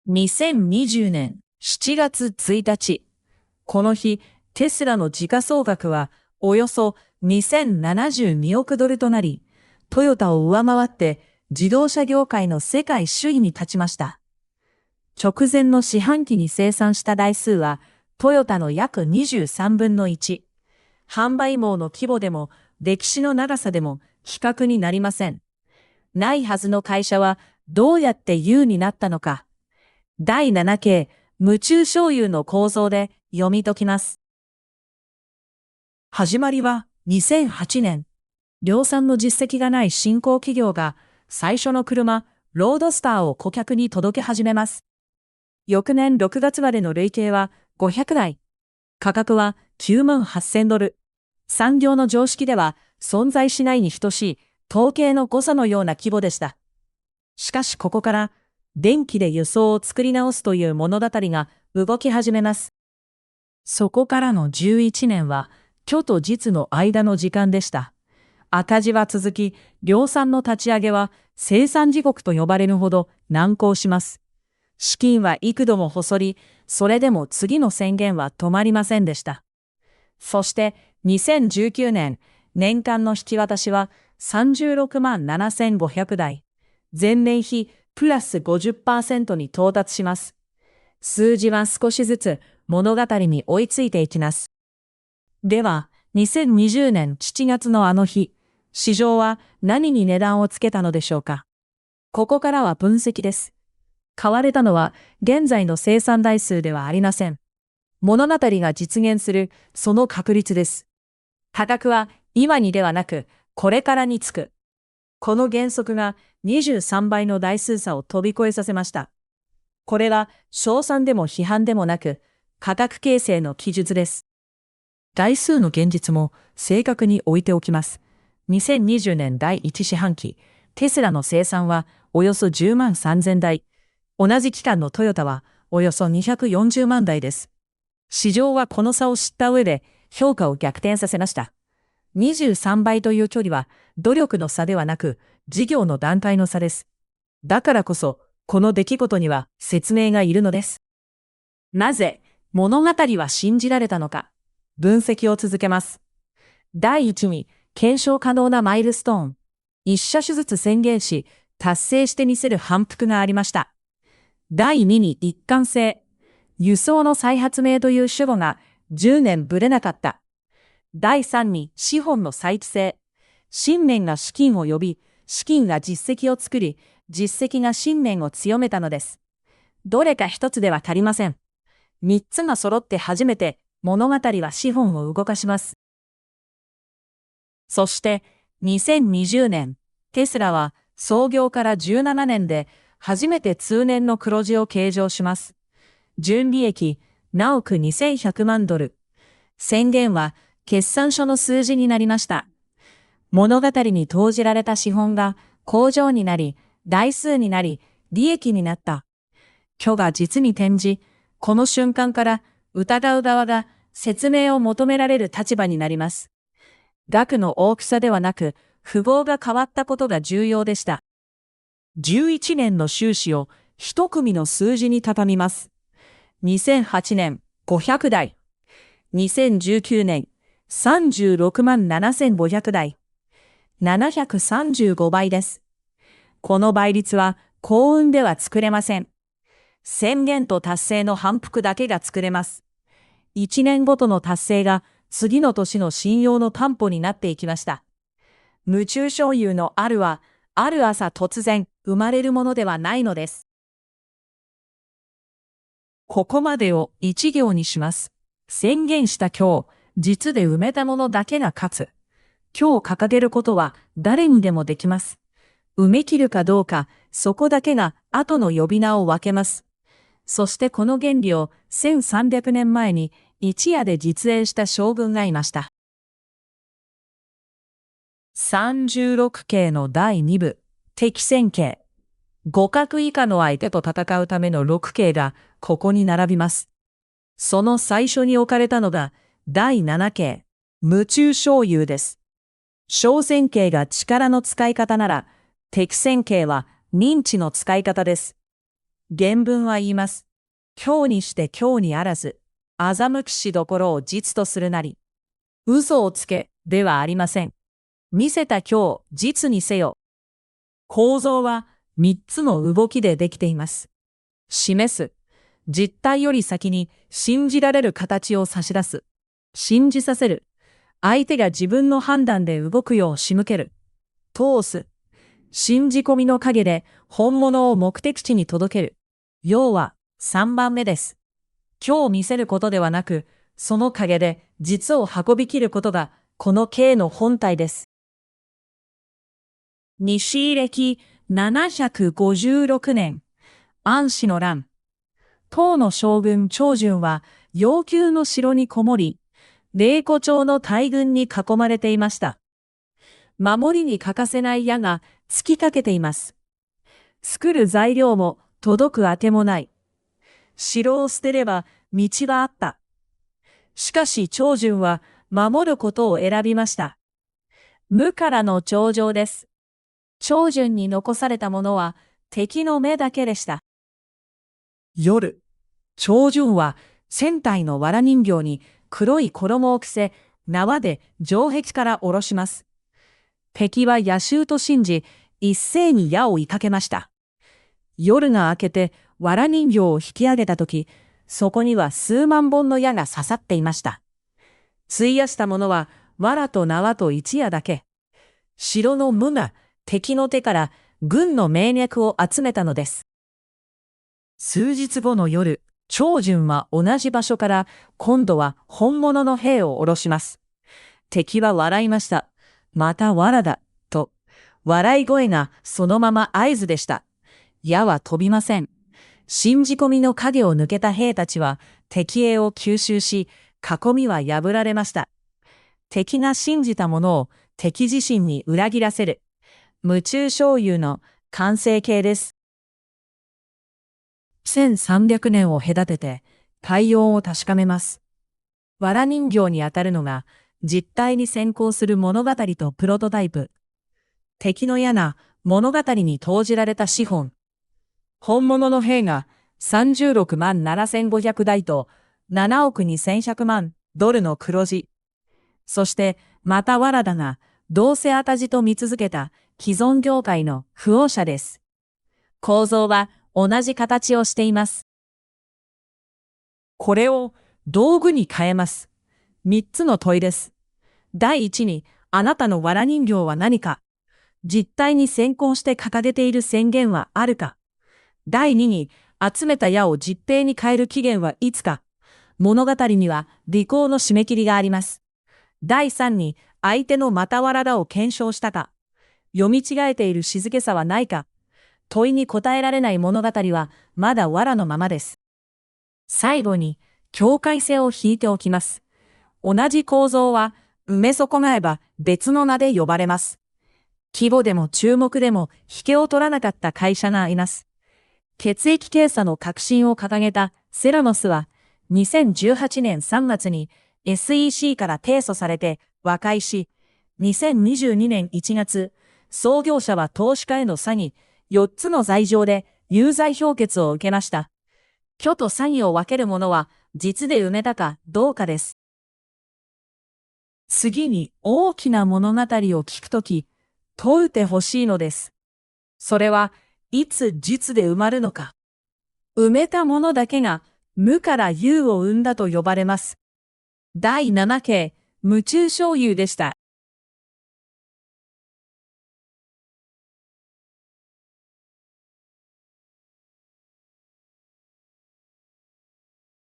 2020年7月1日。この日、テスラの時価総額はおよそ2072億ドルとなり、トヨタを上回って自動車業界の世界首位に立ちました。直前の四半期に生産した台数はトヨタの約23分の1。販売網の規模でも歴史の長さでも比較になりません。ないはずの会社はどうやって優になったのか。第7系夢中所有の構造で読み解きます。始まりは2008年。量産の実績がない新興企業が最初の車、ロードスターを顧客に届け始めます。翌年6月までの累計は500台。価格は98,000ドル。産業の常識では存在しないに等しい統計の誤差のような規模でした。しかしここから電気で輸送を作り直すという物語が動き始めます。そこからの11年は虚と実の間の時間でした。赤字は続き、量産の立ち上げは生産地獄と呼ばれるほど難航します。資金は幾度も細り、それでも次の宣言は止まりませんでした。そして2019年、年間の引き渡しは36万7,500台。前年比プラス 50% に到達します。数字は少しずつ物語に追いついていきます。では、2020年7月のあの日、市場は何に値段をつけたのでしょうか。ここからは分析です。買われたのは現在の生産台数ではありません。物語が実現するその確率です。価格は今にではなくこれからにつく。この原則が23倍の台数差を飛び越えさせました。これは称賛でも批判でもなく価格形成の記述です。台数の現実も正確に置いておきます。2020年第1四半期、テスラの生産はおよそ10万3000台。同じ期間のトヨタはおよそ240万台です。市場はこの差を知った上で評価を逆転させました。23倍という距離は努力の差ではなく事業の段階の差です。だからこそこの出来事には説明がいるのです。なぜ物語は信じられたのか。分析を続けます。第1に検証可能なマイルストーン。1車種ずつ宣言し達成してみせる反復がありました。第2に一貫性。輸送の再発明という主語が10年ぶれなかった。第3に資本の再帰性。信念が資金を呼び、資金が実績を作り、実績が信念を強めたのです。どれか一つでは足りません。3つが揃って初めて物語は資本を動かします。そして2020年、テスラは創業から17年で初めて通年の黒字を計上します。純利益、何億2100万ドル。宣言は決算書の数字になりました。物語に投じられた資本が工場になり、台数になり、利益になった。虚が実に転じ、この瞬間から疑う側が説明を求められる立場になります。額の大きさではなく、符号が変わったことが重要でした。11年の収支を一組の数字に畳みます。2008年500台。2019年36万7500台。735倍です。この倍率は幸運では作れません。宣言と達成の反復だけが作れます。1年ごとの達成が次の年の信用の担保になっていきました。夢中所有のあるは、ある朝突然生まれるものではないのです。ここまでを一行にします。宣言した今日、実で埋めたものだけが勝つ。今日掲げることは誰にでもできます。埋め切るかどうか、そこだけが後の呼び名を分けます。そしてこの原理を1300年前に一夜で実演した将軍がいました。36系の第2部、敵戦系。互角以下の相手と戦うための6系がここに並びます。その最初に置かれたのが第7系、夢中所有です。小戦系が力の使い方なら、敵戦系は認知の使い方です。原文は言います。今日にして今日にあらず、欺きしどころを実とするなり。嘘をつけ、ではありません。見せた今日、実にせよ。構造は3つの動きでできています。示す。実体より先に信じられる形を差し出す。信じさせる。相手が自分の判断で動くよう仕向ける。通す。信じ込みの陰で本物を目的地に届ける。要は3番目です。今日見せることではなく、その陰で実を運び切ることがこの経の本体です。西暦756年、安史の乱。唐の将軍長順は要求の城にこもり、霊子町の大軍に囲まれていました。守りに欠かせない矢が突きかけています。作る材料も届くあてもない。城を捨てれば道はあった。しかし長順は守ることを選びました。無からの頂上です。長順に残されたものは敵の目だけでした。夜、長順は千体の藁人形に黒い衣を着せ、縄で城壁から下ろします。敵は野衆と信じ、一斉に矢を追いかけました。夜が明けて藁人形を引き上げたとき、そこには数万本の矢が刺さっていました。費やしたものは藁と縄と一矢だけ。城の無が敵の手から軍の命脈を集めたのです。数日後の夜、長順は同じ場所から今度は本物の兵を下ろします。敵は笑いました。また藁だ、と。笑い声がそのまま合図でした。矢は飛びません。信じ込みの影を抜けた兵たちは敵兵を吸収し、囲みは破られました。敵が信じたものを敵自身に裏切らせる。夢中醤油の完成形です。1300年を隔てて対応を確かめます。藁人形にあたるのが実体に先行する物語とプロトタイプ。敵の矢が物語に投じられた資本。本物の兵が36万7500台と7億2100万ドルの黒字。そしてまた藁だがどうせあたじと見続けた既存業界の不応者です。構造は同じ形をしています。これを道具に変えます。3つの問いです。第1に、あなたの藁人形は何か？実体に先行して掲げている宣言はあるか？第2に、集めた矢を実兵に変える期限はいつか？物語には履行の締め切りがあります。第3に、相手のまた藁だを検証したか？読み違えている静けさはないか？問いに答えられない物語はまだ藁のままです。最後に境界線を引いておきます。同じ構造は埋め損なえば別の名で呼ばれます。規模でも注目でも引けを取らなかった会社があります。血液検査の革新を掲げたセラノスは2018年3月に SEC から提訴されて和解し、2022年1月、創業者は投資家への詐欺、4つの罪状で有罪評決を受けました。虚と詐欺を分けるものは実で埋めたかどうかです。次に大きな物語を聞くとき、問うてほしいのです。それはいつ実で埋まるのか。埋めたものだけが無から有を生んだと呼ばれます。第7形、夢中醤油でした。